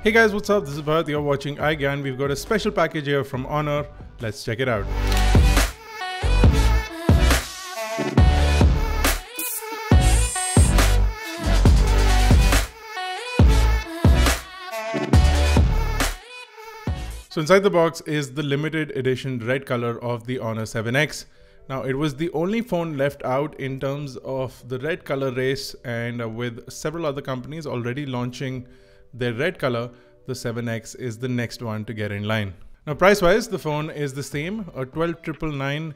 Hey guys, what's up? This is Bharat. You're watching iGyan. We've got a special package here from Honor. Let's check it out. So inside the box is the limited edition red color of the Honor 7X. Now it was the only phone left out in terms of the red color race, and with several other companies already launching their red color, the 7X is the next one to get in line. Now price wise, the phone is the same, a 12,999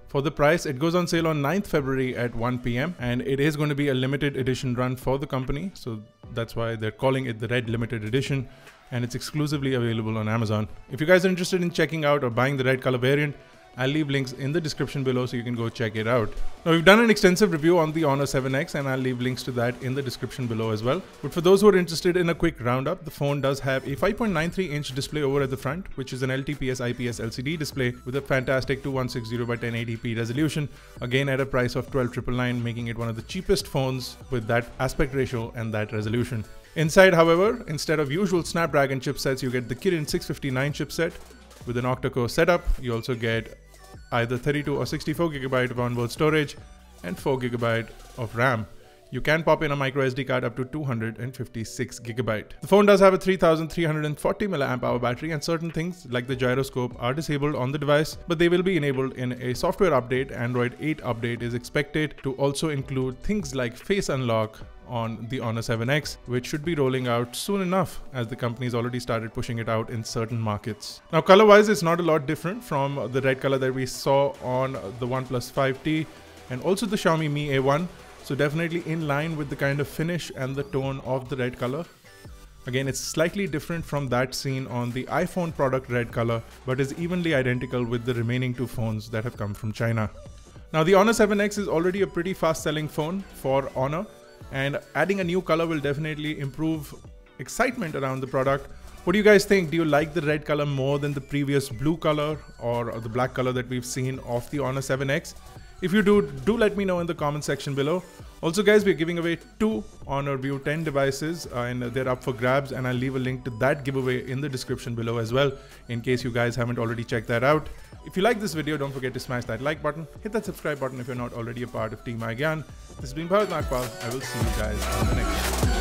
for the price. It goes on sale on 9th February at 1 PM and it is going to be a limited edition run for the company. So that's why they're calling it the Red Limited Edition, and it's exclusively available on Amazon. If you guys are interested in checking out or buying the red color variant, I'll leave links in the description below so you can go check it out. Now we've done an extensive review on the Honor 7X and I'll leave links to that in the description below as well. But for those who are interested in a quick roundup, the phone does have a 5.93-inch display over at the front, which is an LTPS IPS LCD display with a fantastic 2160 by 1080p resolution, again at a price of 12,999, making it one of the cheapest phones with that aspect ratio and that resolution. Inside, however, instead of usual Snapdragon chipsets, you get the Kirin 659 chipset with an octa-core setup. You also get either 32 or 64 GB of onboard storage and 4 GB of RAM. You can pop in a micro SD card up to 256 GB. The phone does have a 3340 mAh battery, and certain things like the gyroscope are disabled on the device, but they will be enabled in a software update. Android 8 update is expected to also include things like face unlock on the Honor 7X, which should be rolling out soon enough as the company's already started pushing it out in certain markets. Now color wise, it's not a lot different from the red color that we saw on the OnePlus 5T and also the Xiaomi Mi A1. So definitely in line with the kind of finish and the tone of the red color. Again, it's slightly different from that seen on the iPhone product red color, but is evenly identical with the remaining two phones that have come from China. Now the Honor 7X is already a pretty fast selling phone for Honor, and adding a new color will definitely improve excitement around the product. What do you guys think? Do you like the red color more than the previous blue color or the black color that we've seen of the Honor 7X? If you do let me know in the comment section below. Also guys, we're giving away 2 Honor View 10 devices and they're up for grabs, and I'll leave a link to that giveaway in the description below as well, in case you guys haven't already checked that out. If you like this video, don't forget to smash that like button, hit that subscribe button if you're not already a part of Team iGyan. This has been Bharat Nagpal. I will see you guys on the next one.